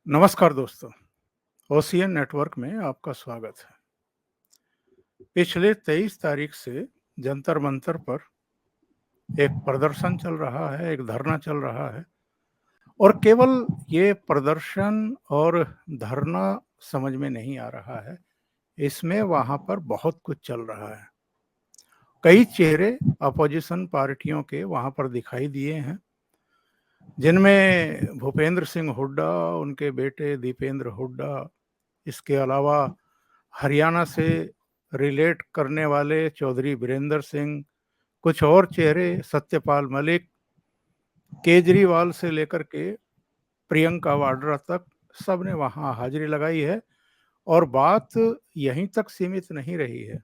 नमस्कार दोस्तों, ocean network में आपका स्वागत है। पिछले 23 तारीख से जंतर मंतर पर एक प्रदर्शन चल रहा है, एक धरना चल रहा है और केवल ये प्रदर्शन और धरना समझ में नहीं आ रहा है, इसमें वहाँ पर बहुत कुछ चल रहा है। कई चेहरे अपोजिशन पार्टियों के वहाँ पर दिखाई दिए हैं, जिनमें भूपेंद्र सिंह हुड्डा, उनके बेटे दीपेंद्र हुड्डा, इसके अलावा हरियाणा से रिलेट करने वाले चौधरी बीरेंद्र सिंह, कुछ और चेहरे सत्यपाल मलिक, केजरीवाल से लेकर के प्रियंका वाड्रा तक सबने वहां हाजिरी लगाई है। और बात यहीं तक सीमित नहीं रही है।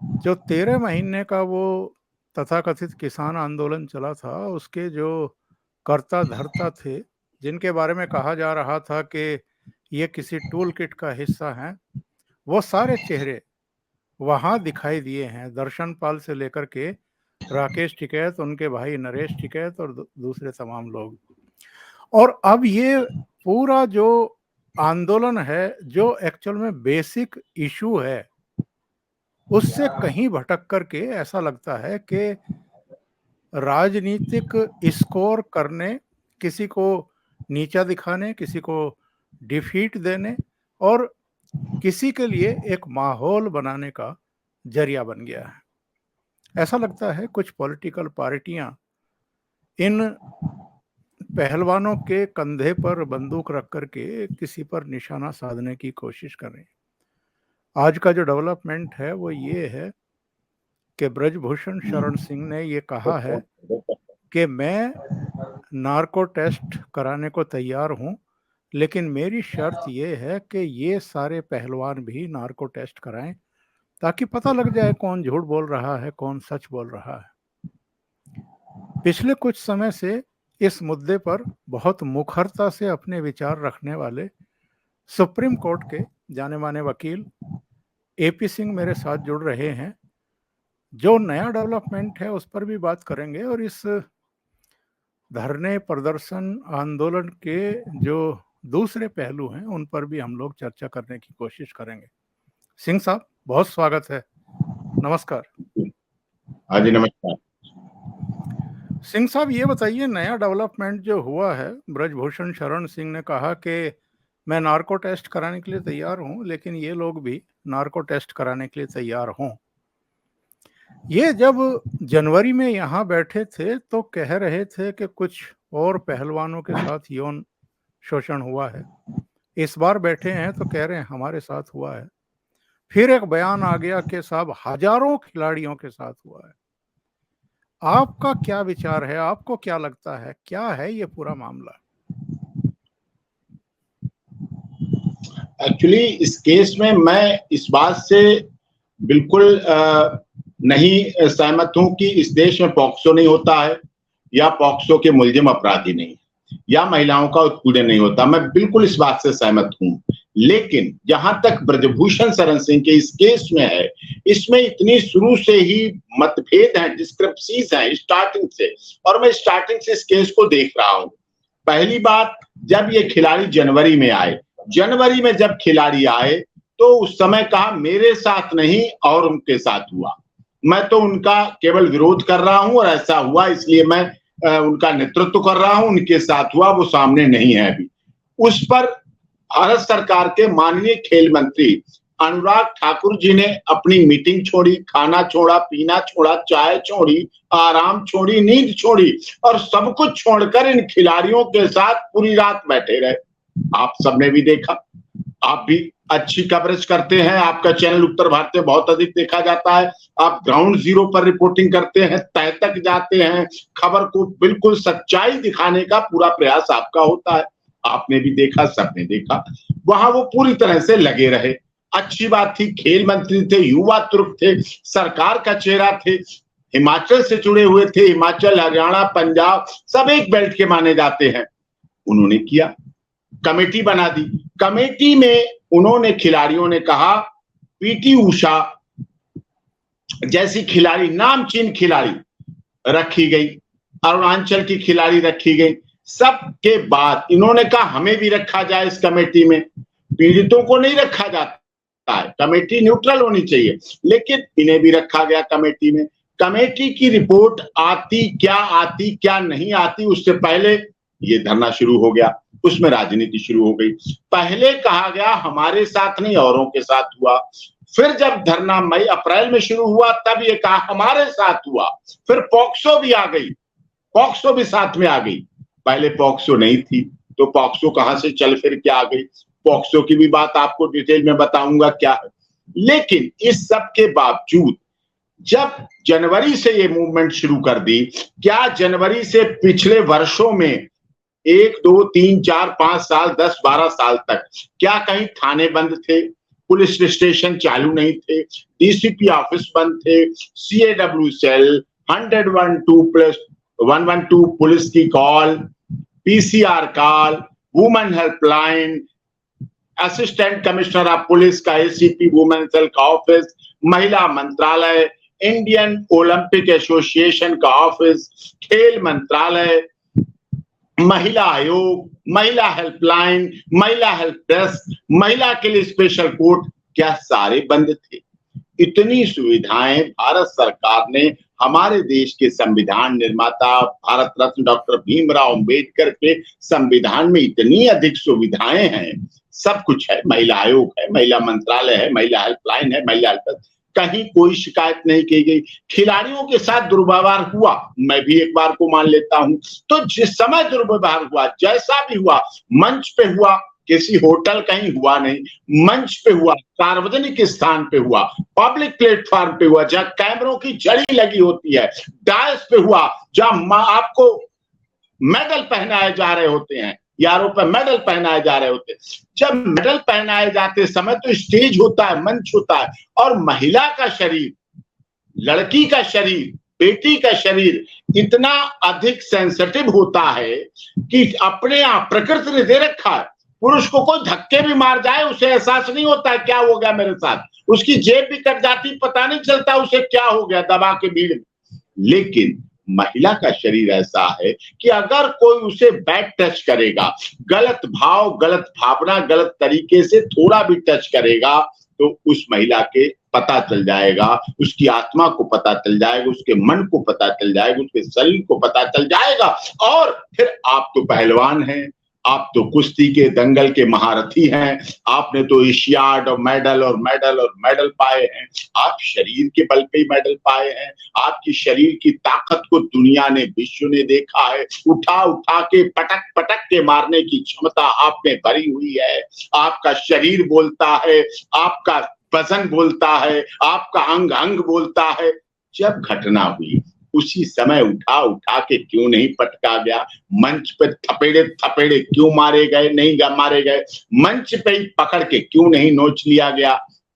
जो 13 महीने का वो तथाकथित किसान आंदोलन चला था, उसके जो कर्ता धर्ता थे, जिनके बारे में कहा जा रहा था कि ये किसी टूल किट का हिस्सा हैं, वो सारे चेहरे वहां दिखाई दिए हैं। दर्शन पाल से लेकर के राकेश टिकैत, उनके भाई नरेश टिकैत और दूसरे तमाम लोग। और अब ये पूरा जो आंदोलन है, जो एक्चुअल में बेसिक इशू है, उससे कहीं भटक करके ऐसा लगता है कि राजनीतिक स्कोर करने, किसी को नीचा दिखाने, किसी को डिफीट देने और किसी के लिए एक माहौल बनाने का जरिया बन गया है। ऐसा लगता है कुछ पॉलिटिकल पार्टियां इन पहलवानों के कंधे पर बंदूक रख करके किसी पर निशाना साधने की कोशिश कर रही हैं। आज का जो डेवलपमेंट है वो ये है कि ब्रजभूषण शरण सिंह ने ये कहा है कि मैं नार्को टेस्ट कराने को तैयार हूं, लेकिन मेरी शर्त ये है कि ये सारे पहलवान भी नार्को टेस्ट कराएं, ताकि पता लग जाए कौन झूठ बोल रहा है, कौन सच बोल रहा है। पिछले कुछ समय से इस मुद्दे पर बहुत मुखरता से अपने विचार रखने वाले सुप्रीम कोर्ट के जाने माने वकील एपी सिंह मेरे साथ जुड़ रहे हैं। जो नया डेवलपमेंट है उस पर भी बात करेंगे और इस धरने, प्रदर्शन, आंदोलन के जो दूसरे पहलू हैं उन पर भी हम लोग चर्चा करने की कोशिश करेंगे। सिंह साहब, बहुत स्वागत है। नमस्कार। हाँ जी, नमस्कार। सिंह साहब, ये बताइए, नया डेवलपमेंट जो हुआ है, ब्रजभूषण शरण सिंह ने कहा कि मैं नार्को टेस्ट कराने के लिए तैयार हूं, लेकिन ये लोग भी नार्को टेस्ट कराने के लिए तैयार हों। ये जब जनवरी में यहाँ बैठे थे तो कह रहे थे कि कुछ और पहलवानों के साथ यौन शोषण हुआ है। इस बार बैठे हैं तो कह रहे हैं हमारे साथ हुआ है। फिर एक बयान आ गया कि साहब हजारों खिलाड़ियों के साथ हुआ है। आपका क्या विचार है? आपको क्या लगता है, क्या है ये पूरा मामला? एक्चुअली इस केस में मैं इस बात से बिल्कुल नहीं सहमत हूं कि इस देश में पॉक्सो नहीं होता है या पॉक्सो के मुलजिम अपराधी नहीं या महिलाओं का उत्पीड़न नहीं होता। मैं बिल्कुल इस बात से सहमत हूं। लेकिन जहां तक ब्रजभूषण शरण सिंह के इस केस में है, इसमें इतनी शुरू से ही मतभेद हैं, डिस्क्रिपेंसीज हैं स्टार्टिंग से, और मैं स्टार्टिंग से इस केस को देख रहा हूं। पहली बात, जब ये खिलाड़ी जनवरी में आए, जनवरी में जब खिलाड़ी आए तो उस समय कहा मेरे साथ नहीं और उनके साथ हुआ। मैं तो उनका केवल विरोध कर रहा हूं और ऐसा हुआ इसलिए मैं उनका नेतृत्व कर रहा हूं, उनके साथ हुआ, वो सामने नहीं है अभी। उस पर भारत सरकार के माननीय खेल मंत्री अनुराग ठाकुर जी ने अपनी मीटिंग छोड़ी, खाना छोड़ा, पीना छोड़ा, चाय छोड़ी, आराम छोड़ी, नींद छोड़ी और सब कुछ छोड़कर इन खिलाड़ियों के साथ पूरी रात बैठे रहे। आप सबने भी देखा, आप भी अच्छी कवरेज करते हैं, आपका चैनल उत्तर भारतीय बहुत अधिक देखा जाता है। आप ग्राउंड जीरो पर रिपोर्टिंग करते हैं, तह तक जाते हैं, खबर को बिल्कुल सच्चाई दिखाने का पूरा प्रयास आपका होता है। आपने भी देखा, सबने देखा, वहां वो पूरी तरह से लगे रहे। अच्छी बात थी, खेल मंत्री थे, युवा तुर्क थे, सरकार का चेहरा थे, हिमाचल से जुड़े हुए थे, हिमाचल, हरियाणा, पंजाब सब एक बेल्ट के माने जाते हैं। उन्होंने किया, कमेटी बना दी। कमेटी में उन्होंने, खिलाड़ियों ने कहा, पीटी उषा जैसी खिलाड़ी, नामचीन खिलाड़ी रखी गई, अरुणाचल की खिलाड़ी रखी गई, सबके बाद इन्होंने कहा हमें भी रखा जाए इस कमेटी में, पीड़ितों को नहीं रखा जाता है, कमेटी न्यूट्रल होनी चाहिए, लेकिन इन्हें भी रखा गया कमेटी में। कमेटी की रिपोर्ट आती क्या नहीं आती, उससे पहले ये धरना शुरू हो गया, उसमें राजनीति शुरू हो गई। पहले कहा गया हमारे साथ नहीं औरों के साथ हुआ, फिर जब धरना मई अप्रैल में शुरू हुआ तब ये कहा हमारे साथ हुआ, फिर पॉक्सो भी आ गई, पॉक्सो भी साथ में आ गई। पहले पॉक्सो नहीं थी तो पॉक्सो कहां से चल फिर क्या आ गई, पॉक्सो की भी बात आपको डिटेल में बताऊंगा क्या है। लेकिन इस सब के बावजूद जब जनवरी से ये मूवमेंट शुरू कर दी, क्या जनवरी से पिछले वर्षों में 1, 2, 3, 4, 5 साल 10, 12 साल तक क्या कहीं थाने बंद थे, पुलिस स्टेशन चालू नहीं थे, डीसीपी ऑफिस बंद थे, CAW सेल, 112 पुलिस की call, PCR call, women helpline, assistant commissioner of police का ACP वुमेन सेल का ऑफिस, महिला मंत्रालय, इंडियन ओलंपिक एसोसिएशन का ऑफिस, खेल मंत्रालय, महिला आयोग, महिला हेल्पलाइन, महिला हेल्प डेस्क, महिला के लिए स्पेशल कोर्ट, क्या सारे बंद थे? इतनी सुविधाएं भारत सरकार ने हमारे देश के संविधान निर्माता भारत रत्न डॉक्टर भीमराव अंबेडकर के संविधान में इतनी अधिक सुविधाएं हैं, सब कुछ है, महिला आयोग है, महिला मंत्रालय है, महिला हेल्पलाइन है, महिला हेल्प, कहीं कोई शिकायत नहीं की गई। खिलाड़ियों के साथ दुर्व्यवहार हुआ, मैं भी एक बार को मान लेता हूं, तो जिस समय दुर्व्यवहार हुआ, जैसा भी हुआ, मंच पे हुआ, किसी होटल कहीं हुआ नहीं, मंच पे हुआ, सार्वजनिक स्थान पे हुआ, पब्लिक प्लेटफॉर्म पे हुआ, जहां कैमरों की जड़ी लगी होती है, डायस पे हुआ, जहां आपको मेडल पहनाए जा रहे होते हैं, यारों पर मेडल पहनाए जा रहे होते हैं। जब मेडल पहनाए जाते समय तो स्टेज होता है, मंच होता है, और महिला का शरीर, लड़की का शरीर, बेटी का शरीर इतना अधिक सेंसिटिव होता है कि अपने आप प्रकृति ने दे रखा है, पुरुष को कोई धक्के भी मार जाए उसे एहसास नहीं होता है क्या हो गया मेरे साथ, उसकी जेब भी कट जाती पता नहीं चलता उसे क्या हो गया दबा के भीड़ में। लेकिन महिला का शरीर ऐसा है कि अगर कोई उसे बैड टच करेगा, गलत भाव, गलत भावना, गलत तरीके से थोड़ा भी टच करेगा तो उस महिला के पता चल जाएगा, उसकी आत्मा को पता चल जाएगा, उसके मन को पता चल जाएगा, उसके शरीर को पता चल जाएगा। और फिर आप तो पहलवान हैं, आप तो कुश्ती के दंगल के महारथी हैं, आपने तो एशियाड और मेडल पाए हैं, आप शरीर के बल पे ही मेडल पाए हैं, आपकी शरीर की ताकत को दुनिया ने, विश्व ने देखा है, उठा उठा के पटक पटक के मारने की क्षमता आप में भरी हुई है, आपका शरीर बोलता है, आपका वजन बोलता है, आपका अंग अंग बोलता है। जब घटना हुई उसी समय उठा उठा के क्यों नहीं पटका गया, मंच पे थपेड़े थपेड़े क्यों मारे गए, नहीं मारे गए, मंच पे ही पकड़ के क्यों नहीं नोच लिया गया,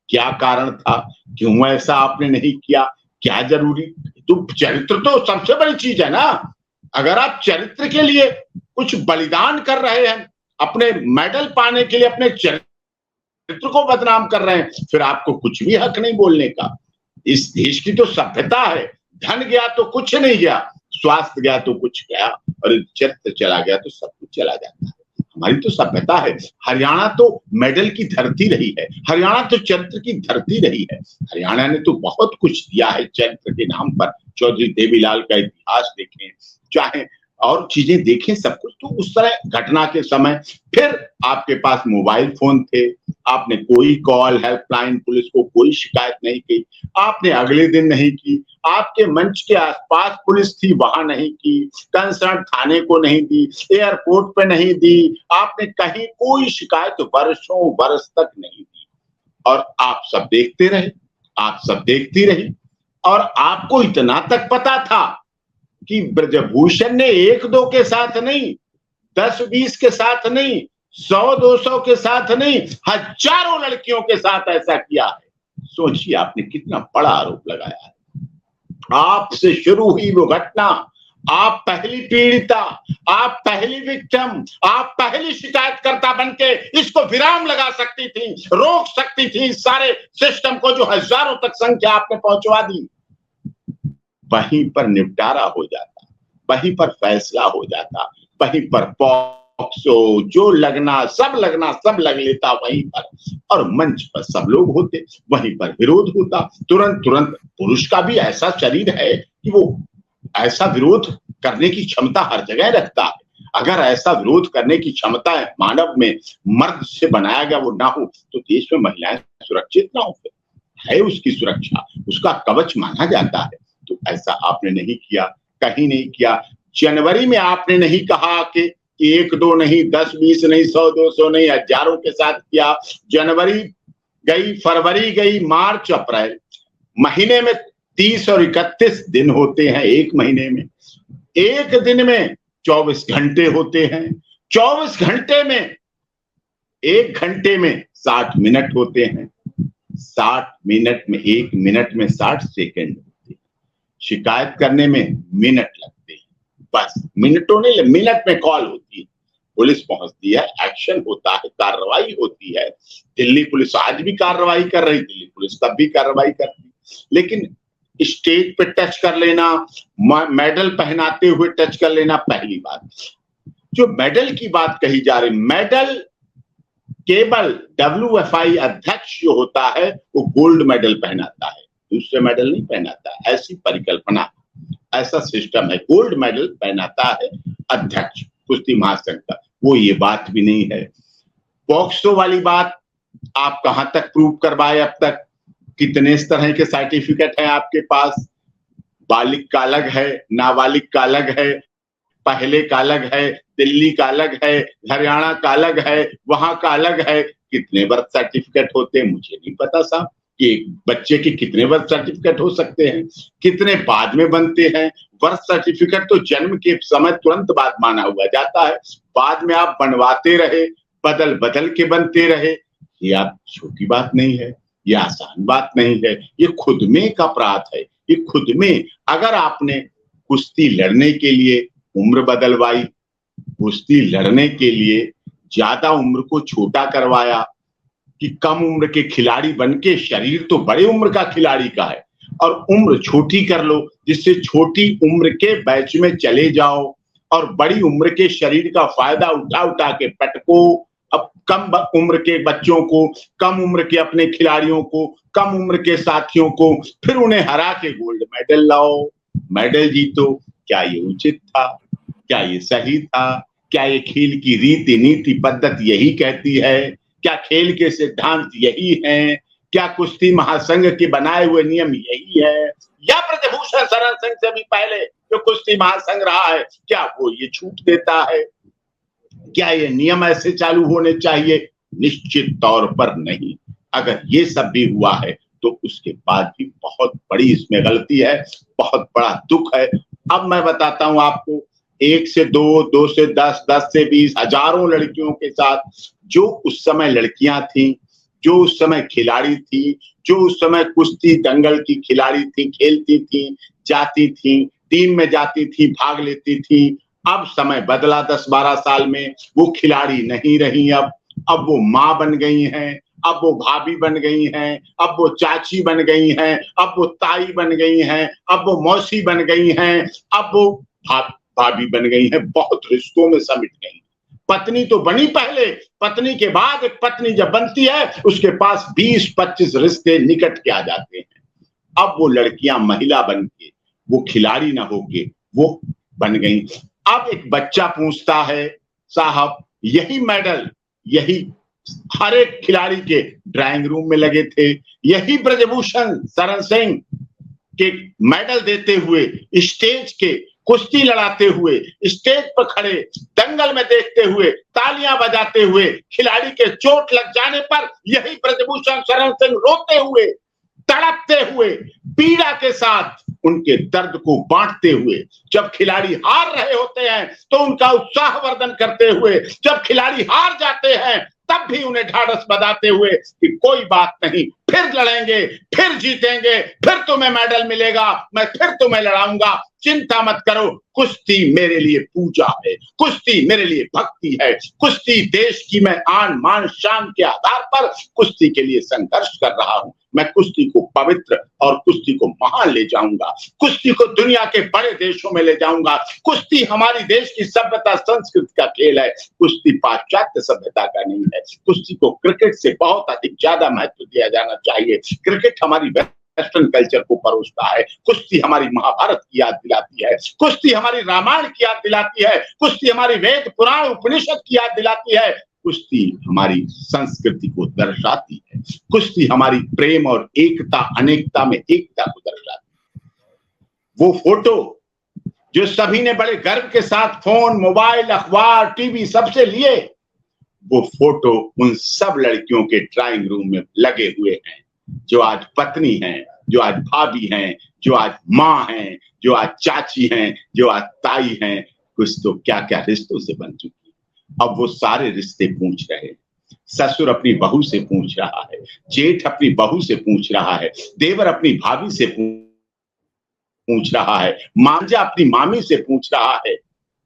क्या कारण था, क्यों ऐसा आपने नहीं किया, क्या जरूरी? तो चरित्र तो सबसे बड़ी चीज है ना। अगर आप चरित्र के लिए कुछ बलिदान कर रहे हैं, अपने मेडल पाने के लिए अपने चरित्र को बदनाम कर रहे हैं, फिर आपको कुछ भी हक नहीं बोलने का। इस देश की तो सभ्यता है, धन गया तो कुछ नहीं गया, स्वास्थ्य गया तो कुछ गया, और चरित्र चला गया तो सब कुछ चला जाता है। हमारी तो सभ्यता है। हरियाणा तो मेडल की धरती रही है, हरियाणा तो चरित्र की धरती रही है, हरियाणा ने तो बहुत कुछ दिया है चरित्र के नाम पर। चौधरी देवीलाल का इतिहास देखें, चाहे और चीजें देखें, सब कुछ। तो उस तरह घटना के समय फिर आपके पास मोबाइल फोन थे, आपने कोई कॉल हेल्पलाइन पुलिस को कोई शिकायत नहीं की, आपने अगले दिन नहीं की, आपके मंच के आसपास पुलिस थी वहां नहीं की, कंसर्न थाने को नहीं दी, एयरपोर्ट पे नहीं दी, आपने कहीं कोई शिकायत वर्षों वर्ष तक नहीं दी, और आप सब देखते रहे, आप सब देखती रही। और आपको इतना तक पता था कि ब्रजभूषण ने 1-2 के साथ नहीं, 10-20 के साथ नहीं, 100-200 के साथ नहीं, हजारों लड़कियों के साथ ऐसा किया है। सोचिए आपने कितना बड़ा आरोप लगाया है। आपसे शुरू हुई वो घटना, आप पहली पीड़िता, आप पहली विक्टिम, आप पहली शिकायतकर्ता बनके इसको विराम लगा सकती थी, रोक सकती थी इस सारे सिस्टम को जो हजारों तक संख्या आपने पहुंचवा दी। वहीं पर निपटारा हो जाता, वहीं पर फैसला हो जाता, वहीं पर पॉक्सो जो लगना सब लग लेता वहीं पर, और मंच पर सब लोग होते, वहीं पर विरोध होता तुरंत। पुरुष का भी ऐसा शरीर है कि वो ऐसा विरोध करने की क्षमता हर जगह रखता है। अगर ऐसा विरोध करने की क्षमता मानव में मर्द से बनाया गया वो ना हो तो देश में महिलाएं सुरक्षित ना हो, है उसकी सुरक्षा, उसका कवच माना जाता है। तो ऐसा आपने नहीं किया, कहीं नहीं किया। जनवरी में आपने नहीं कहा कि 1-2 नहीं, 10-20 नहीं, 100-200 नहीं, हजारों के साथ किया। जनवरी गई, फरवरी गई, मार्च, अप्रैल, महीने में 30 और 31 दिन होते हैं एक महीने में। एक दिन में 24 घंटे होते हैं, 24 घंटे में 1 घंटे में 60 मिनट होते हैं, 60 मिनट में 1 मिनट में 60 सेकंड होते हैं। शिकायत करने में मिनट लगते हैं, बस मिनटों नहीं, मिनट में कॉल होती है, पुलिस पहुंचती है, एक्शन होता है, कार्रवाई होती है। दिल्ली पुलिस आज भी कार्रवाई कर रही, दिल्ली पुलिस तब भी कार्रवाई करती, लेकिन स्टेज पे टच कर लेना, मेडल पहनाते हुए टच कर लेना, पहली बात। जो मेडल की बात कही जा रही, मेडल केवल WFI अध्यक्ष जो होता है वो गोल्ड मेडल पहनाता है, दूसरे मेडल नहीं पहनाता। ऐसी परिकल्पना, ऐसा सिस्टम है, गोल्ड मेडल पहनाता है अध्यक्ष कुश्ती महासंघ का, वो ये बात भी नहीं है। पॉक्सो वाली बात आप कहां तक प्रूव करवाए अब तक? कितने इस तरह के सर्टिफिकेट हैं आपके पास? बालिग का अलग है, नाबालिग का अलग है, पहले का अलग है, दिल्ली का अलग है, हरियाणा का अलग है, वहां का अलग है। कितने बर्थ सर्टिफिकेट होते हैं मुझे नहीं पता साहब, कि एक बच्चे के कितने बर्थ सर्टिफिकेट हो सकते हैं, कितने बाद में बनते हैं। बर्थ सर्टिफिकेट तो जन्म के समय तुरंत बाद माना हुआ जाता है, बाद में आप बनवाते रहे, बदल बदल के बनते रहे। ये आप छोटी बात नहीं है, ये आसान बात नहीं है, ये खुद में एक अपराध है। ये खुद में, अगर आपने कुश्ती लड़ने के लिए उम्र बदलवाई, कुश्ती लड़ने के लिए ज्यादा उम्र को छोटा करवाया, कि कम उम्र के खिलाड़ी बनके, शरीर तो बड़े उम्र का खिलाड़ी का है, और उम्र छोटी कर लो जिससे छोटी उम्र के बैच में चले जाओ और बड़ी उम्र के शरीर का फायदा उठा उठा के पटको। अब कम उम्र के बच्चों को, कम उम्र के अपने खिलाड़ियों को, कम उम्र के साथियों को, फिर उन्हें हरा के गोल्ड मेडल लाओ, मेडल जीतो। क्या ये उचित था? क्या ये सही था? क्या ये खेल की रीति नीति पद्धति यही कहती है? क्या खेल के सिद्धांत यही हैं? क्या कुश्ती महासंघ के बनाए हुए नियम यही है? या ब्रजभूषण शरण सिंह से भी पहले जो कुश्ती महासंघ रहा है, क्या वो ये छूट देता है? क्या ये नियम ऐसे चालू होने चाहिए? निश्चित तौर पर नहीं। अगर ये सब भी हुआ है तो उसके बाद भी बहुत बड़ी इसमें गलती है, बहुत बड़ा दुख है। अब मैं बताता हूं आपको, 1 से 2, 2 से 10, 10 से 20, हजारों लड़कियों के साथ जो उस समय लड़कियां थीं, जो उस समय खिलाड़ी थी, जो उस समय कुश्ती दंगल की खिलाड़ी थी, खेलती थी, जाती थी, टीम में जाती थी, भाग लेती थी। अब समय बदला 10-12 साल में, वो खिलाड़ी नहीं रही। अब वो माँ बन गई हैं, अब वो भाभी बन गई हैं, अब वो चाची बन गई हैं, अब वो ताई बन गई हैं, अब वो मौसी बन गई हैं, अब वो भाभी बन गई हैं, बहुत रिश्तों में समिट गई। पत्नी तो बनी पहले, पत्नी के बाद एक पत्नी जब बनती है उसके पास 20-25 रिश्ते निकट के आ जाते हैं। अब वो लड़कियां महिला बन के, वो खिलाड़ी ना होके वो बन गई। अब एक बच्चा पूछता है, साहब यही मेडल, यही हर एक खिलाड़ी के ड्राइंग रूम में लगे थे, यही ब्रजभूषण शरण सिंह के मेडल देते हुए, स्टेज के कुश्ती लड़ाते हुए, स्टेज पर खड़े दंगल में देखते हुए, तालियां बजाते हुए, खिलाड़ी के चोट लग जाने पर यही ब्रजभूषण शरण सिंह रोते हुए, तड़पते हुए, पीड़ा के साथ उनके दर्द को बांटते हुए, जब खिलाड़ी हार रहे होते हैं तो उनका उत्साहवर्धन करते हुए, जब खिलाड़ी हार जाते हैं तब भी उन्हें ढाढ़स बंधाते हुए कि कोई बात नहीं, फिर लड़ेंगे, फिर जीतेंगे, फिर तुम्हें मेडल मिलेगा, मैं फिर तुम्हें लड़ाऊंगा, चिंता मत करो। कुश्ती मेरे लिए पूजा है, कुश्ती मेरे लिए भक्ति है, कुश्ती देश की मैं आन मान शान के आधार पर कुश्ती के लिए संघर्ष कर रहा हूं। मैं कुश्ती को पवित्र और कुश्ती को महान ले जाऊंगा, कुश्ती को दुनिया के बड़े देशों में ले जाऊंगा। कुश्ती हमारी देश की सभ्यता संस्कृति का खेल है, कुश्ती पाश्चात्य सभ्यता का नहीं है। कुश्ती को क्रिकेट से बहुत अधिक ज्यादा महत्व दिया जाना चाहिए। क्रिकेट हमारी वेस्टर्न कल्चर को परोसता है, कुश्ती हमारी महाभारत की याद दिलाती है, कुश्ती हमारी रामायण की याद दिलाती है, कुश्ती हमारी वेद पुराण उपनिषद की याद दिलाती है, कुश्ती हमारी संस्कृति को दर्शाती है, कुश्ती हमारी प्रेम और एकता अनेकता में एकता को दर्शाती है। वो फोटो जो सभी ने बड़े गर्व के साथ फोन, मोबाइल, अखबार, टीवी सबसे लिए, वो फोटो उन सब लड़कियों के ड्राइंग रूम में लगे हुए हैं जो आज पत्नी हैं, जो आज भाभी हैं, जो आज माँ हैं, जो आज चाची हैं, जो आज ताई हैं। कुछ तो क्या क्या रिश्तों से बन चुकी। अब वो सारे रिश्ते पूछ रहे हैं। ससुर अपनी बहू से पूछ रहा है, जेठ अपनी बहू से पूछ रहा है, देवर अपनी भाभी से पूछ रहा है, मांझा अपनी मामी से पूछ रहा है,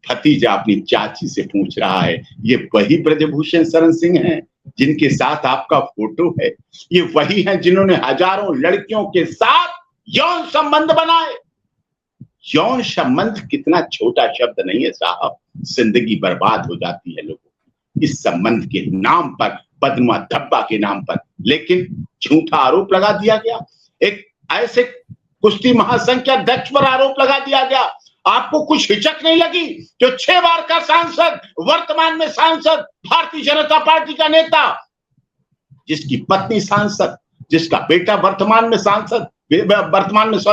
भतीजा अपनी चाची से पूछ रहा है। ये वही ब्रजभूषण शरण सिंह हैं जिनके साथ आपका फोटो है, ये वही हैं जिन्होंने हजारों लड़कियों के साथ यौन संबंध बनाए। यौन संबंध कितना छोटा शब्द नहीं है साहब, जिंदगी बर्बाद हो जाती है लोगों की इस संबंध के नाम पर, बदनुमा धब्बा के नाम पर। लेकिन झूठा आरोप लगा दिया गया, एक ऐसे कुश्ती महासंघ के अध्यक्ष पर आरोप लगा दिया गया। आपको कुछ हिचक नहीं लगी? जो 6 बार का सांसद, वर्तमान में सांसद, भारतीय जनता पार्टी का नेता, जिसकी पत्नी सांसद, जिसका बेटा वर्तमान में सांसद,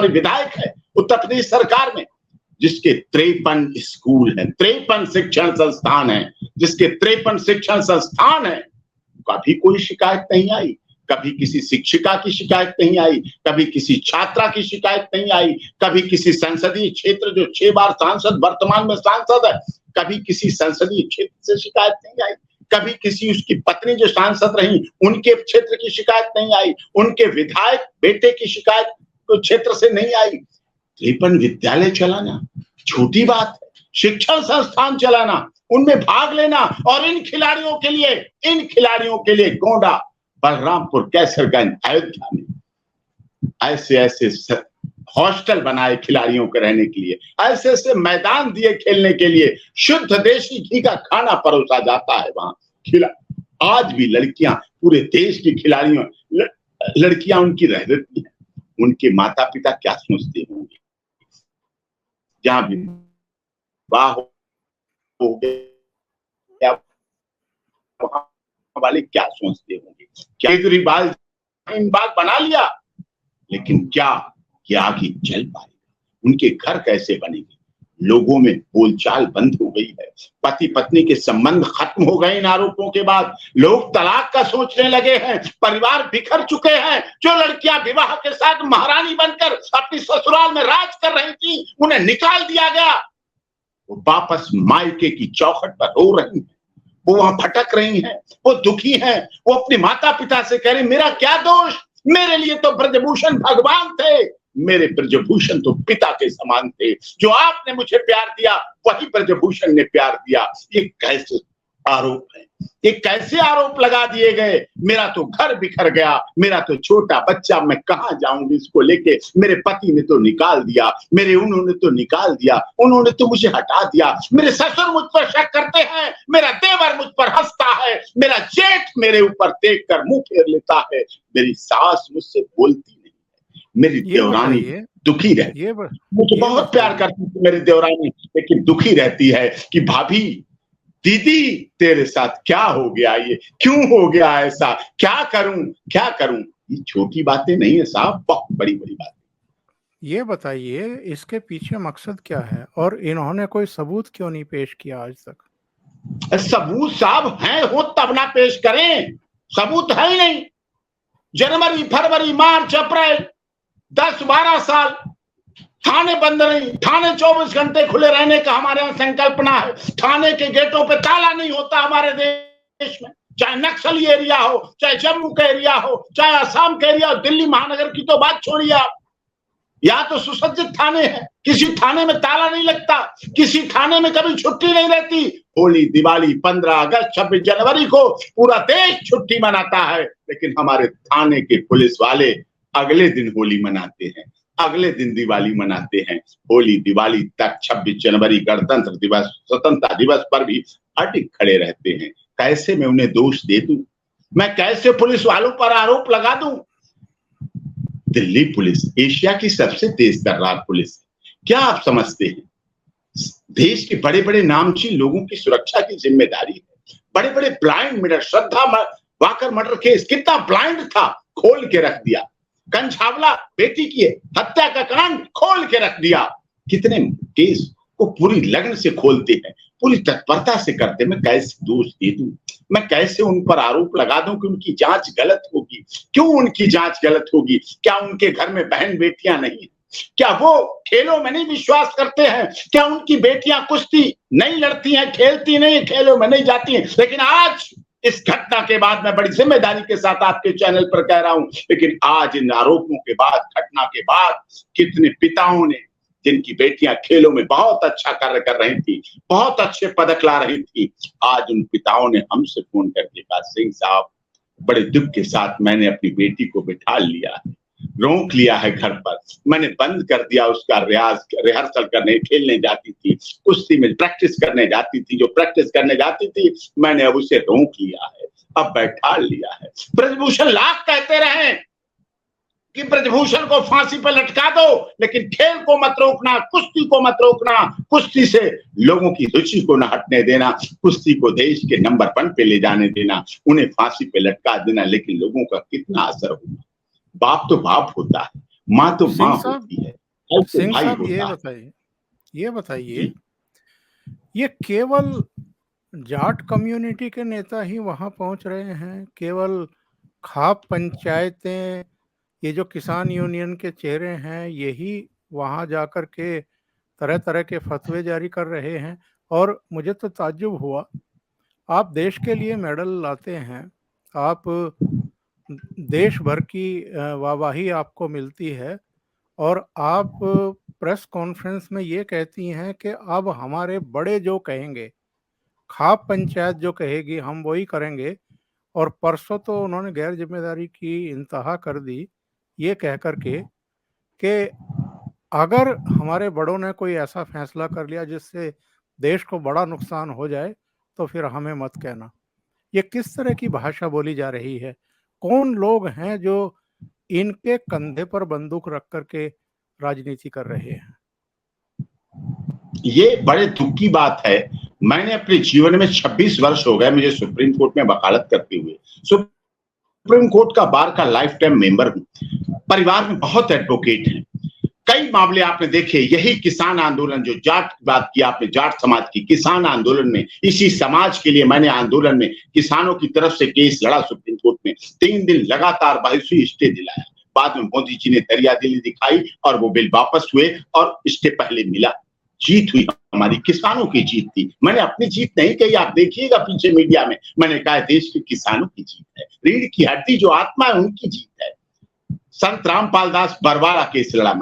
विधायक है उत्तर प्रदेश सरकार में, जिसके 53 स्कूल हैं, 53 शिक्षण संस्थान हैं, जिसके 53 शिक्षण संस्थान हैं, कभी कोई शिकायत नहीं आई, कभी किसी शिक्षिका की शिकायत नहीं आई, कभी किसी छात्रा की शिकायत नहीं आई, कभी किसी संसदीय क्षेत्र जो 6 बार सांसद वर्तमान में सांसद है, कभी किसी संसदीय क्षेत्र से शिकायत नहीं आई, कभी किसी उसकी पत्नी जो सांसद रही उनके क्षेत्र की शिकायत नहीं आई, उनके विधायक बेटे की शिकायत तो क्षेत्र से नहीं आई। 53 विद्यालय चलाना छोटी बात है, शिक्षण संस्थान चलाना, उनमें भाग लेना, और इन खिलाड़ियों के लिए गोंडा, बलरामपुर, कैसरगंज, अयोध्या में ऐसे हॉस्टल बनाए खिलाड़ियों के रहने के लिए, ऐसे ऐसे मैदान दिए खेलने के लिए, शुद्ध देशी घी का खाना परोसा जाता है वहां। आज भी लड़कियां, पूरे देश की खिलाड़ियों लड़कियां उनकी रह रहती हैं। उनके माता पिता क्या सोचते होंगे? जहां भी वाह हो गया वहां वाले क्या सोचते होंगे? क्या बाग बना लिया, लेकिन क्या आगे चल पाएगा? उनके घर कैसे बनेंगे? लोगों में बोलचाल बंद हो गई है, पति पत्नी के संबंध खत्म हो गए इन आरोपों के बाद। लोग तलाक का सोचने लगे हैं, परिवार बिखर चुके हैं। जो लड़कियां विवाह के साथ महारानी बनकर अपनी ससुराल में राज कर रही थी, उन्हें निकाल दिया गया। वो वापस मायके की चौखट पर रो रही हैं, वो वहां भटक रही हैं, वो दुखी हैं, वो अपने माता पिता से कह रही मेरा क्या दोष, मेरे लिए तो ब्रजभूषण भगवान थे, मेरे ब्रजभूषण तो पिता के समान थे, जो आपने मुझे प्यार दिया वही ब्रजभूषण ने प्यार दिया। ये कैसे आरोप है? ये कैसे आरोप लगा दिए गए? मेरा तो घर बिखर गया, मेरा तो छोटा बच्चा, मैं कहां जाऊंगी इसको लेके? मेरे पति ने तो निकाल दिया, उन्होंने तो निकाल दिया, उन्होंने तो मुझे हटा दिया, मेरे ससुर मुझ पर शक करते हैं, मेरा देवर मुझ पर हंसता है, मेरा जेठ मेरे ऊपर देख कर मुंह फेर लेता है, मेरी सास मुझसे बोलती नहीं है, मेरी देवरानी दुखी रहती है। मुझे बहुत प्यार करती थी मेरी देवरानी, लेकिन दुखी रहती है कि भाभी, दीदी, तेरे साथ क्या हो गया, ये क्यों हो गया ऐसा, क्या करूं? ये छोटी बातें नहीं है साहब, बहुत बड़ी बड़ी बात। ये बताइए इसके पीछे मकसद क्या है, और इन्होंने कोई सबूत क्यों नहीं पेश किया आज तक? सबूत साहब हैं हो तब ना पेश करें, सबूत है ही नहीं। जनवरी, फरवरी, मार्च, अप्रैल, 10-12 साल थाने बंद नहीं, थाने 24 घंटे खुले रहने का हमारे यहाँ संकल्पना है। थाने के गेटों पे ताला नहीं होता हमारे देश में, चाहे नक्सली एरिया हो, चाहे जम्मू का एरिया हो, चाहे असम का एरिया हो, दिल्ली महानगर की तो बात छोड़िए आप। यहाँ तो सुसज्जित थाने हैं, किसी थाने में ताला नहीं लगता, किसी थाने में कभी छुट्टी नहीं रहती। होली, दिवाली, 15 अगस्त, 26 जनवरी को पूरा देश छुट्टी मनाता है, लेकिन हमारे थाने के पुलिस वाले अगले दिन होली मनाते हैं, अगले दिन दिवाली मनाते हैं। होली, दिवाली तक 26 जनवरी, गणतंत्र दिवस, स्वतंत्रता दिवस पर भी अटक खड़े रहते हैं। कैसे मैं उन्हें दोष दे दूं? मैं कैसे पुलिस वालों पर आरोप लगा दूं? दिल्ली पुलिस एशिया की सबसे तेज तर्रार पुलिस है। क्या आप समझते हैं देश के बड़े बड़े नामचीन लोगों की सुरक्षा की जिम्मेदारी है? बड़े बड़े ब्लाइंड मर्डर, श्रद्धा वाकर मर्डर केस कितना ब्लाइंड था, खोल के रख दिया। कंछावला बेटी की हत्या का कांड खोल के रख दिया। कितने केस को पूरी लगन से खोलते हैं, पूरी तत्परता से करते। मैं कैसे दोष दे दूं? मैं कैसे उन पर आरोप लगा दूं कि उनकी जांच गलत होगी? क्यों उनकी जांच गलत होगी? क्या उनके घर में बहन बेटियां नहीं है? क्या वो खेलों में नहीं विश्वास करते हैं? क्या उनकी बेटियां कुश्ती नहीं लड़ती हैं, खेलती नहीं, खेलों में नहीं जाती हैं? लेकिन आज इस घटना के बाद मैं बड़ी जिम्मेदारी के साथ आपके चैनल पर कह रहा हूं, लेकिन आज इन आरोपों के बाद, घटना के बाद, कितने पिताओं ने, जिनकी बेटियां खेलों में बहुत अच्छा कार्य कर रही थी, बहुत अच्छे पदक ला रही थी, आज उन पिताओं ने हमसे फोन करके कहा, सिंह साहब बड़े दुख के साथ मैंने अपनी बेटी को बिठा लिया है, रोक लिया है घर पर, मैंने बंद कर दिया उसका रिहर्सल करने, खेलने जाती थी, कुश्ती में प्रैक्टिस करने जाती थी, जो प्रैक्टिस करने जाती थी मैंने अब उसे रोक लिया है, अब बैठा लिया है। ब्रजभूषण लाख कहते रहे कि ब्रजभूषण को फांसी पर लटका दो, लेकिन खेल को मत रोकना, कुश्ती को मत रोकना, कुश्ती से लोगों की रुचि को न हटने देना, कुश्ती को देश के नंबर 1 पे ले जाने देना, उन्हें फांसी पे लटका देना। लेकिन लोगों का कितना असर होगा? बाप तो बाप होता है, माँ तो माँ होती है, सिंह साहब ये बताइए, ये केवल जाट कम्युनिटी के नेता ही वहां पहुंच रहे हैं? केवल खाप पंचायतें, ये जो किसान यूनियन के चेहरे हैं, यही वहां जाकर के तरह तरह के फतवे जारी कर रहे हैं? और मुझे तो ताज्जुब हुआ, आप देश के लिए मेडल लाते हैं, आप देश भर की वाहवाही आपको मिलती है, और आप प्रेस कॉन्फ्रेंस में ये कहती हैं कि अब हमारे बड़े जो कहेंगे, खाप पंचायत जो कहेगी हम वही करेंगे। और परसों तो उन्होंने गैर जिम्मेदारी की इंतहा कर दी, ये कह करके कि अगर हमारे बड़ों ने कोई ऐसा फैसला कर लिया जिससे देश को बड़ा नुकसान हो जाए तो फिर हमें मत कहना। ये किस तरह की भाषा बोली जा रही है? कौन लोग हैं जो इनके कंधे पर बंदूक रख करके राजनीति कर रहे हैं? ये बड़े दुख की बात है। मैंने अपने जीवन में 26 वर्ष हो गए मुझे सुप्रीम कोर्ट में वकालत करते हुए। सुप्रीम कोर्ट का बार का लाइफ टाइम मेंबर हूं। परिवार में बहुत एडवोकेट हैं। कई मामले आपने देखे, यही किसान आंदोलन, जो जाट की बात की आपने, जाट समाज की, किसान आंदोलन में, इसी समाज के लिए मैंने आंदोलन में किसानों की तरफ से केस लड़ा सुप्रीम कोर्ट में। 3 दिन लगातार बहस हुई, स्टे दिलाया। बाद में मोदी जी ने दरियादिली दिखाई और वो बिल वापस हुए और स्टे पहले मिला। जीत हुई, हमारी किसानों की जीत थी। मैंने अपनी जीत नहीं कही, आप देखिएगा पीछे मीडिया में, मैंने कहा देश के किसानों की जीत है, रीढ़ की हड्डी जो आत्मा है उनकी जीत है। संत रामपाल दास बरवाला केस लड़ा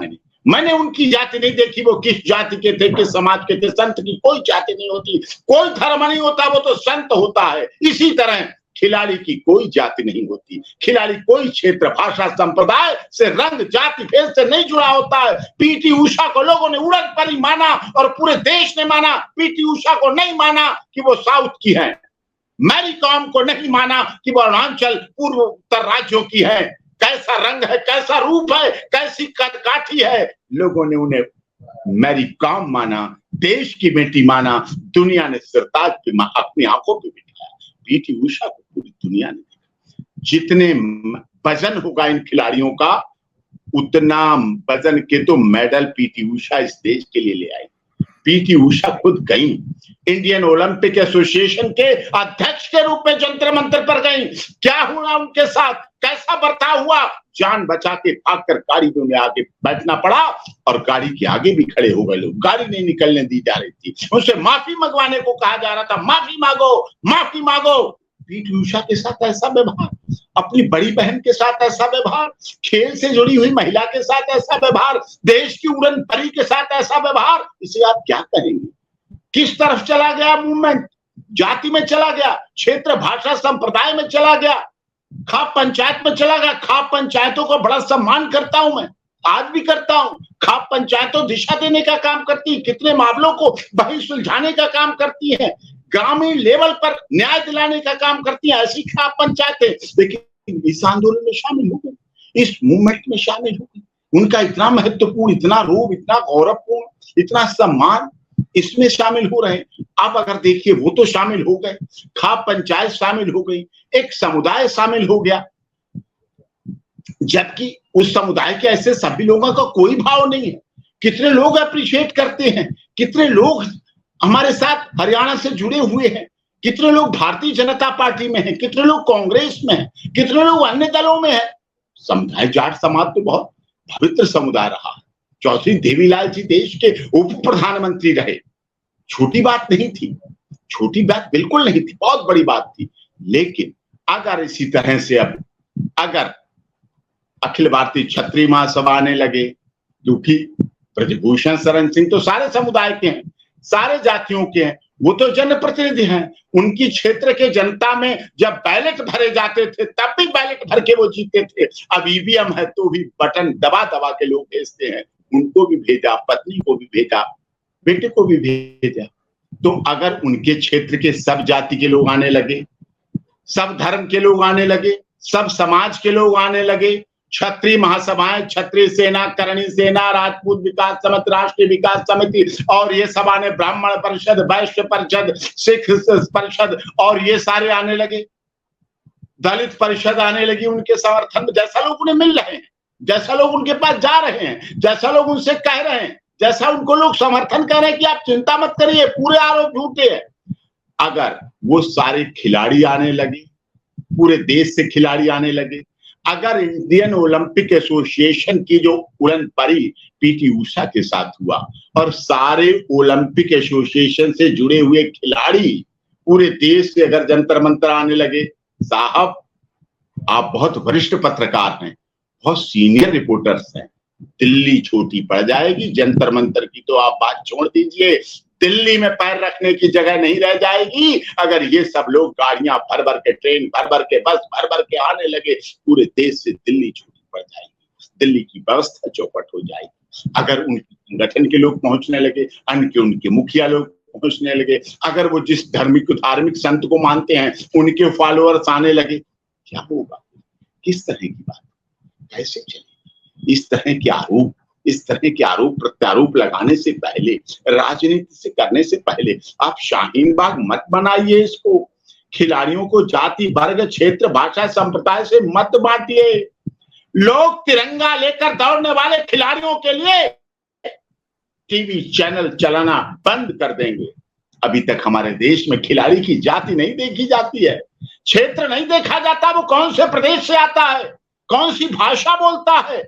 मैंने उनकी जाति नहीं देखी, वो किस जाति के थे, किस समाज के थे। संत की कोई जाति नहीं होती, कोई धर्म नहीं होता, वो तो संत होता है। इसी तरह खिलाड़ी की कोई जाति नहीं होती, खिलाड़ी कोई क्षेत्र, भाषा, संप्रदाय से, रंग, जाति, भेद से नहीं जुड़ा होता है। पीटी उषा को लोगों ने उड़द परी माना और पूरे देश ने माना। पीटी उषा को नहीं माना कि वो साउथ की है, मैरी कॉम को नहीं माना कि वो अरुणाचल पूर्व उत्तर राज्यों की है। कैसा रंग है, कैसा रूप है, कैसी कदकाठी है। लोगों ने उन्हें मैरी कॉम माना, देश की बेटी माना। दुनिया ने सिरताज पे अपनी आंखों पे बिठाया। पीटी उषा को पूरी दुनिया ने देखा। जितने वजन होगा इन खिलाड़ियों का, उतना वजन के तो मेडल पीटी उषा इस देश के लिए ले आई। पीटी उषा खुद गई, इंडियन ओलंपिक एसोसिएशन के अध्यक्ष के रूप में जंतर मंतर पर गई। क्या हुआ उनके साथ, कैसा बर्ताव हुआ? जान बचा के भागकर गाड़ी में आगे बैठना पड़ा और गाड़ी के आगे भी खड़े हो गए लोग। गाड़ी नहीं निकलने दी जा रही थी, उनसे माफी मंगवाने को कहा जा रहा था। माफी मांगो, माफी मांगो। पीटी उषा के साथ ऐसा व्यवहार, अपनी बड़ी बहन के साथ ऐसा व्यवहार, खेल से जुड़ी हुई महिला के साथ ऐसा व्यवहार, देश की उड़न परी के साथ ऐसा व्यवहार, इसे आप क्या कहेंगे? किस तरफ चला गया मूवमेंट? जाति में चला गया, क्षेत्र भाषा संप्रदाय में चला गया, खाप पंचायत में चला गया। खाप पंचायतों का बड़ा सम्मान करता हूं मैं, आज भी करता हूं। खाप पंचायतों दिशा देने का काम करती है, कितने मामलों को वही सुलझाने का काम करती है, ग्रामीण लेवल पर न्याय दिलाने का काम करती है, ऐसी खाप पंचायतें। लेकिन इस आंदोलन में शामिल हो गई, इस मूवमेंट में शामिल हो गई, उनका इतना महत्वपूर्ण, इतना रूप, इतना गौरवपूर्ण, इतना सम्मान इसमें शामिल हो रहे हैं। अब अगर देखिए, वो तो शामिल हो गए, खाप पंचायत शामिल हो गई, एक समुदाय शामिल हो गया, जबकि उस समुदाय के ऐसे सभी लोगों का कोई भाव नहीं है। कितने लोग अप्रिशिएट करते हैं, कितने लोग हमारे साथ हरियाणा से जुड़े हुए हैं, कितने लोग भारतीय जनता पार्टी में हैं, कितने लोग कांग्रेस में हैं, कितने लोग अन्य दलों में हैं। समुदाय जाट समाज तो बहुत पवित्र समुदाय रहा। चौधरी देवीलाल जी देश के उप प्रधानमंत्री रहे, छोटी बात नहीं थी, छोटी बात बिल्कुल नहीं थी, बहुत बड़ी बात थी। लेकिन अगर इसी तरह से अब अगर अखिल भारतीय क्षत्रिय महासभा आने लगे, क्योंकि ब्रजभूषण शरण सिंह तो सारे समुदाय के हैं, सारे जातियों के हैं, वो तो जनप्रतिनिधि हैं, उनकी क्षेत्र के जनता में जब बैलेट भरे जाते थे तब भी बैलेट भर के वो जीते थे। अब ईवीएम है तो भी बटन दबा दबा के लोग भेजते हैं, उनको भी भेजा, पत्नी को भी भेजा, बेटे को भी भेजा। तो अगर उनके क्षेत्र के सब जाति के लोग आने लगे, सब धर्म के लोग आने लगे, सब समाज के लोग आने लगे, क्षत्रिय महासभाएं, क्षत्रिय सेना, करणी सेना, राजपूत विकास समिति, राष्ट्रीय विकास समिति और ये सब आने, ब्राह्मण परिषद, वैश्य परिषद, सिख परिषद और ये सारे आने लगे, दलित परिषद आने लगी उनके समर्थन में। जैसा लोग उन्हें मिल रहे हैं, जैसा लोग उनके पास जा रहे हैं, जैसा लोग उनसे कह रहे हैं, जैसा उनको लोग समर्थन कर रहे हैं कि आप चिंता मत करिए, पूरे आरोप झूठे हैं, अगर वो सारे खिलाड़ी आने लगे, पूरे देश से खिलाड़ी आने लगे, अगर इंडियन ओलंपिक एसोसिएशन की जो उड़न परी पीटी उषा के साथ हुआ और सारे ओलंपिक एसोसिएशन से जुड़े हुए खिलाड़ी पूरे देश से अगर जंतर मंतर आने लगे, साहब आप बहुत वरिष्ठ पत्रकार हैं, बहुत सीनियर रिपोर्टर्स हैं, दिल्ली छोटी पड़ जाएगी, जंतर मंतर की तो आप बात छोड़ दीजिए, दिल्ली में पैर रखने की जगह नहीं रह जाएगी अगर ये सब लोग गाड़ियां भर भर के, ट्रेन भर भर के, बस भर भर के आने लगे। पूरे देश से दिल्ली छोटी पड़ जाएगी, दिल्ली की व्यवस्था चौपट हो जाएगी। अगर उनके संगठन के लोग पहुंचने लगे, उनके मुखिया लोग पहुंचने लगे, अगर वो जिस धार्मिक संत को मानते हैं उनके फॉलोअर्स आने लगे, क्या होगा? किस तरह की बात, कैसे चलेगी? इस तरह के आरोप प्रत्यारोप लगाने से पहले, राजनीति से करने से पहले आप शाहीन बाग मत बनाइए इसको, खिलाड़ियों को जाति, वर्ग, क्षेत्र, भाषा, संप्रदाय से मत बांटिए। लोग तिरंगा लेकर दौड़ने वाले खिलाड़ियों के लिए टीवी चैनल चलाना बंद कर देंगे। अभी तक हमारे देश में खिलाड़ी की जाति नहीं देखी जाती है, क्षेत्र नहीं देखा जाता, वो कौन से प्रदेश से आता है, कौन सी भाषा बोलता है,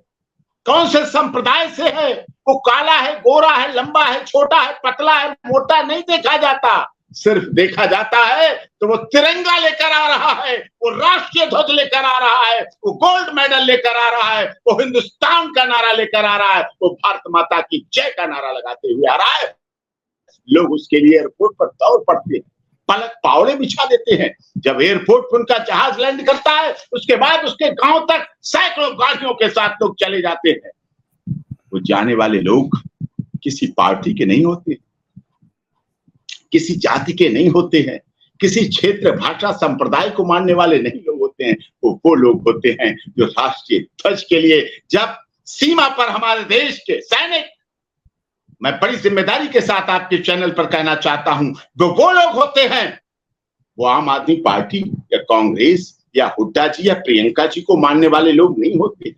कौन से संप्रदाय से है, वो काला है, गोरा है, लंबा है, छोटा है, पतला है, मोटा, नहीं देखा जाता। सिर्फ देखा जाता है तो वो तिरंगा लेकर आ रहा है, वो राष्ट्रीय ध्वज लेकर आ रहा है, वो गोल्ड मेडल लेकर आ रहा है, वो हिंदुस्तान का नारा लेकर आ रहा है, वो भारत माता की जय का नारा लगाते हुए आ रहा है। लोग उसके लिए एयरपोर्ट पर दौड़ पड़ते हैं, पलक पावड़े बिछा देते हैं। जब एयरपोर्ट पर उनका जहाज लैंड करता है, उसके बाद उसके गांव तक सैकड़ों गाड़ियों के साथ लोग चले जाते हैं। वो जाने वाले लोग किसी पार्टी के नहीं होते, किसी जाति के नहीं होते हैं, किसी क्षेत्र, भाषा, संप्रदाय को मानने वाले नहीं लोग होते हैं। वो लोग होते हैं जो राष्ट्रीय ध्वज के लिए जब सीमा पर हमारे देश के सैनिक, मैं बड़ी जिम्मेदारी के साथ आपके चैनल पर कहना चाहता हूं, वो लोग होते हैं, वो आम आदमी पार्टी या कांग्रेस या हुड्डा जी या प्रियंका जी को मानने वाले लोग नहीं होते।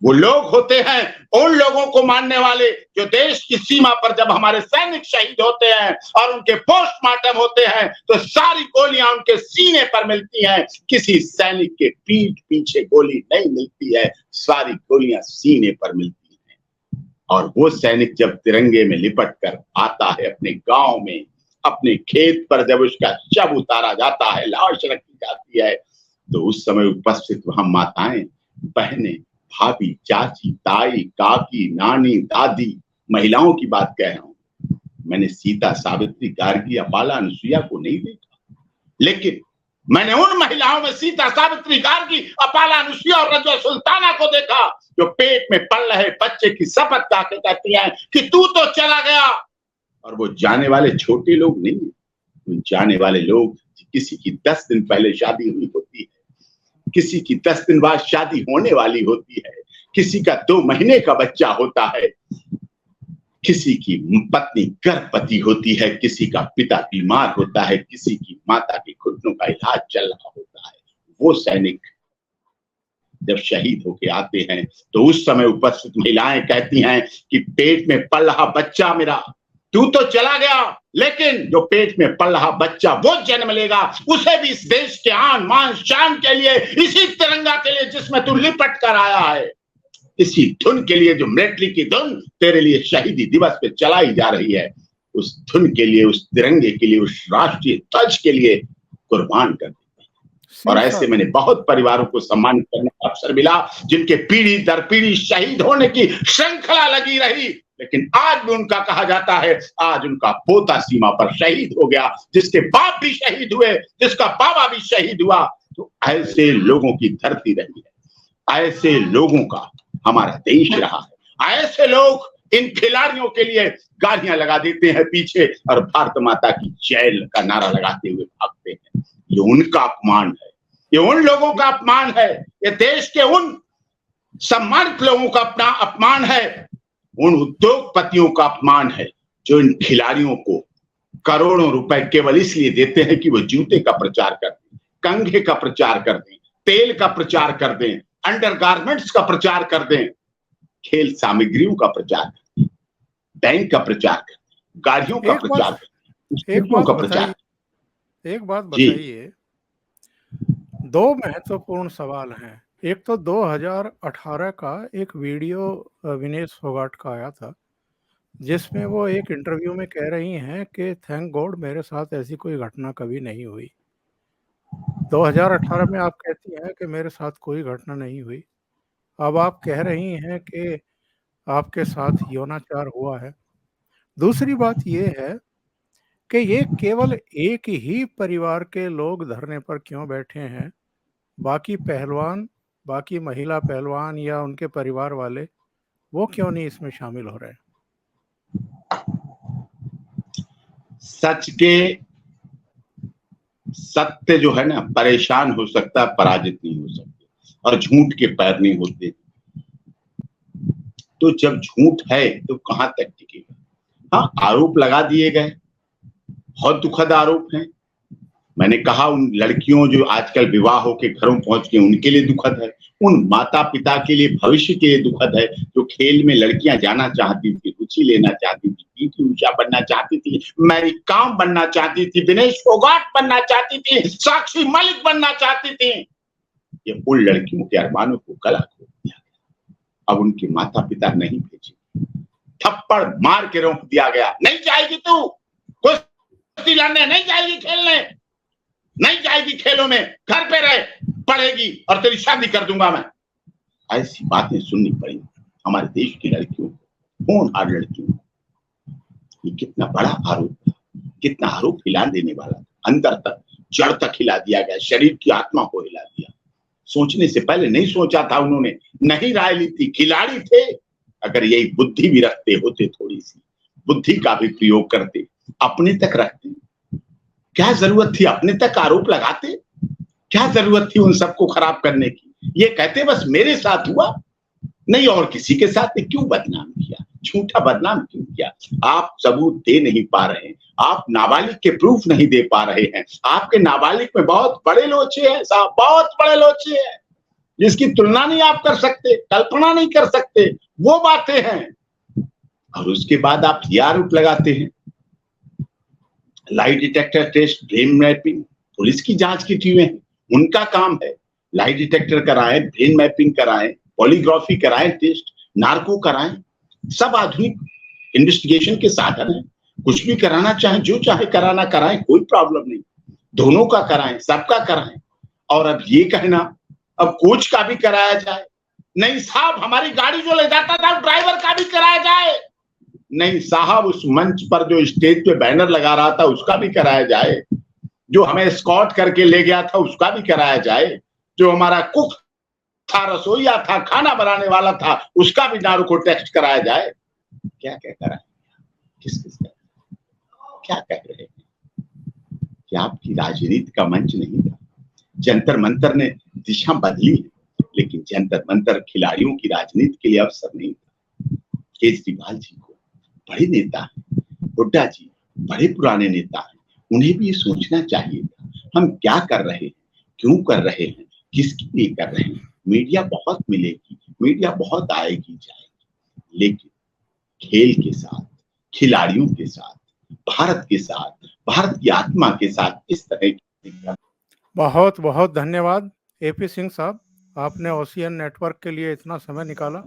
वो लोग होते हैं उन लोगों को मानने वाले जो देश की सीमा पर जब हमारे सैनिक शहीद होते हैं और उनके पोस्टमार्टम होते हैं तो सारी गोलियां उनके सीने पर मिलती हैं, किसी सैनिक के पीठ पीछे गोली नहीं मिलती है, सारी गोलियां सीने पर मिलती हैं। और वो सैनिक जब तिरंगे में लिपट कर आता है अपने गांव में, अपने खेत पर जब उसका शव उतारा जाता है, लाश रखी जाती है, तो उस समय उपस्थित वहां माताएं, बहनें, भाभी, चाची, ताई, काकी, नानी, दादी, महिलाओं की बात कह रहा हूं। मैंने सीता, सावित्री, गार्गी, अपाला, अनुसुईया को नहीं देखा, लेकिन मैंने उन महिलाओं में सीता, सावित्री, गार्गी, अपाला, अनुसुईया और रजवा सुल्ताना को देखा जो पेट में पल रहे बच्चे की शपथ खाके कहती हैं कि तू तो चला गया। और वो जाने वाले छोटे लोग नहीं, वो जाने वाले लोग किसी की 10 दिन पहले शादी हुई होती है, किसी की 10 दिन बाद शादी होने वाली होती है, किसी का 2 महीने का बच्चा होता है, किसी की पत्नी गर्भवती होती है, किसी का पिता बीमार होता है, किसी की माता के घुटनों का इलाज चल रहा होता है। वो सैनिक जब शहीद होके आते हैं तो उस समय उपस्थित महिलाएं कहती हैं कि पेट में पल रहा बच्चा मेरा, तू तो चला गया, लेकिन जो पेट में पल रहा बच्चा वो जन्म लेगा, उसे भी इस देश के आन मान शान के लिए, इसी तिरंगा के लिए जिसमें तू लिपट कर आया है, इसी धुन के लिए जो मिलिट्री की धुन तेरे लिए शहीदी दिवस पे चलाई जा रही है, उस धुन के लिए, उस तिरंगे के लिए, उस राष्ट्रीय ध्वज के लिए कुर्बान कर देते हैं। और ऐसे मैंने बहुत परिवारों को सम्मानित करने का अवसर मिला जिनके पीढ़ी दर पीढ़ी शहीद होने की श्रृंखला लगी रही, लेकिन आज भी उनका कहा जाता है, आज उनका पोता सीमा पर शहीद हो गया, जिसके बाप भी शहीद हुए, जिसका बाबा भी शहीद हुआ। तो ऐसे लोगों की धरती रही है, ऐसे लोगों का हमारा देश रहा है। ऐसे लोग इन खिलाड़ियों के लिए गालियां लगा देते हैं पीछे और भारत माता की जय का नारा लगाते हुए भागते हैं। ये उनका अपमान है, ये उन लोगों का अपमान है, ये देश के उन सम्मानित लोगों का अपना अपमान है, उन उद्योगपतियों का अपमान है जो इन खिलाड़ियों को करोड़ों रुपए केवल इसलिए देते हैं कि वो जूते का प्रचार कर दें, कंघे का प्रचार कर दें, तेल का प्रचार कर दें, अंडरगारमेंट्स का प्रचार कर दें, खेल सामग्रियों का प्रचार कर दें, बैंक का प्रचार कर दें, गाड़ियों का प्रचार कर दें, एक बात बताइए, 2 महत्वपूर्ण सवाल हैं। एक तो 2018 का एक वीडियो विनेश फोगाट का आया था, जिसमें वो एक इंटरव्यू में कह रही हैं कि थैंक गॉड मेरे साथ ऐसी कोई घटना कभी नहीं हुई। 2018 में आप कहती हैं कि मेरे साथ कोई घटना नहीं हुई, अब आप कह रही हैं कि आपके साथ यौनाचार हुआ है। दूसरी बात ये है कि ये केवल एक ही परिवार के लोग धरने पर क्यों बैठे हैं, बाकी पहलवान, बाकी महिला पहलवान या उनके परिवार वाले वो क्यों नहीं इसमें शामिल हो रहे हैं? सत्य जो है ना परेशान हो सकता है, पराजित नहीं हो सकते, और झूठ के पैर नहीं होते। तो जब झूठ है तो कहां तक टिकेगा? हाँ, आरोप लगा दिए गए, बहुत दुखद आरोप हैं। मैंने कहा उन लड़कियों जो आजकल विवाह होके घरों पहुंच गए उनके लिए दुखद है, उन माता पिता के लिए भविष्य के लिए दुखद है जो खेल में लड़कियां जाना चाहती थी, रुचि लेना चाहती थी, पीटी ऊषा बनना चाहती थी, मैरी कॉम बनना चाहती थी, विनेश फोगाट बनना चाहती थी, साक्षी मलिक बनना चाहती थी। ये उन लड़कियों के अरमानों को गला घोट दिया गया। अब उनके माता पिता नहीं भेजे, थप्पड़ मार के रोक दिया गया, नहीं जाएगी तू कुश्ती लड़ने, नहीं जाएगी खेलने, नहीं जाएगी खेलों में, घर पे रहे, पढ़ेगी और तेरी शादी कर दूंगा मैं। ऐसी बातें सुननी पड़ी हमारे देश की लड़कियों को, होनहार लड़कियों को। ये कितना बड़ा आरोप था, कितना आरोप हिला देने वाला, अंदर तक जड़ तक हिला दिया गया, शरीर की आत्मा को हिला दिया। सोचने से पहले नहीं सोचा था उन्होंने, नहीं राय ली थी, खिलाड़ी थे। अगर यही बुद्धि भी रखते होते, थोड़ी सी बुद्धि का भी प्रयोग करते, अपने तक रखते, क्या जरूरत थी अपने तक आरोप लगाते? क्या जरूरत थी उन सबको खराब करने की? ये कहते बस मेरे साथ हुआ, नहीं और किसी के साथ क्यों बदनाम किया, झूठा बदनाम क्यों किया? आप सबूत दे नहीं पा रहे हैं, आप नाबालिग के प्रूफ नहीं दे पा रहे हैं। आपके नाबालिग में बहुत बड़े लोचे हैं साहब, बहुत बड़े लोचे हैं, जिसकी तुलना नहीं आप कर सकते, कल्पना नहीं कर सकते, वो बातें हैं। और उसके बाद आप ये आरोप लगाते हैं। Lie detector test, brain mapping, police की जांच की टीमें, उनका काम है। लाई डिटेक्टर कराएं, ब्रेन मैपिंग कराएं, पॉलीग्राफी कराएं, टेस्ट, नार्को कराएं, सब आधुनिक इन्वेस्टिगेशन के साधन हैं। कुछ भी कराना चाहे, जो चाहे कराना कराएं, कोई प्रॉब्लम नहीं, दोनों का कराएं, सबका कराएं। और अब ये कहना अब कोच का भी कराया जाए, नहीं साहब हमारी गाड़ी जो ले जाता था ड्राइवर का भी कराया जाए, नहीं साहब उस मंच पर जो स्टेज पे बैनर लगा रहा था उसका भी कराया जाए, जो हमें स्कॉट करके ले गया था उसका भी कराया जाए, जो हमारा कुक था, रसोईया था, खाना बनाने वाला था, उसका भी नारू को टेस्ट कराया जाए। क्या क्या कराए, किस किस का, क्या कह रहे हैं? क्या आपकी राजनीति का मंच नहीं था? जंतर मंतर ने दिशा बदली, लेकिन जंतर मंतर खिलाड़ियों की राजनीति के लिए अवसर नहीं था। केजरीवाल जी को बड़े नेता हैं, हुड्डा जी बड़े पुराने नेता हैं, उन्हें भी ये सोचना चाहिए था हम क्या कर रहे हैं, क्यों कर रहे हैं, किसके लिए कर रहे हैं। मीडिया बहुत मिलेगी, मीडिया बहुत आएगी जाएगी, लेकिन खेल के साथ, खिलाड़ियों के साथ, भारत के साथ, भारत की आत्मा के साथ इस तरह की। बहुत बहुत धन्यवाद एपी सिंह साहब, आपने ओशियन नेटवर्क के लिए इतना समय निकाला।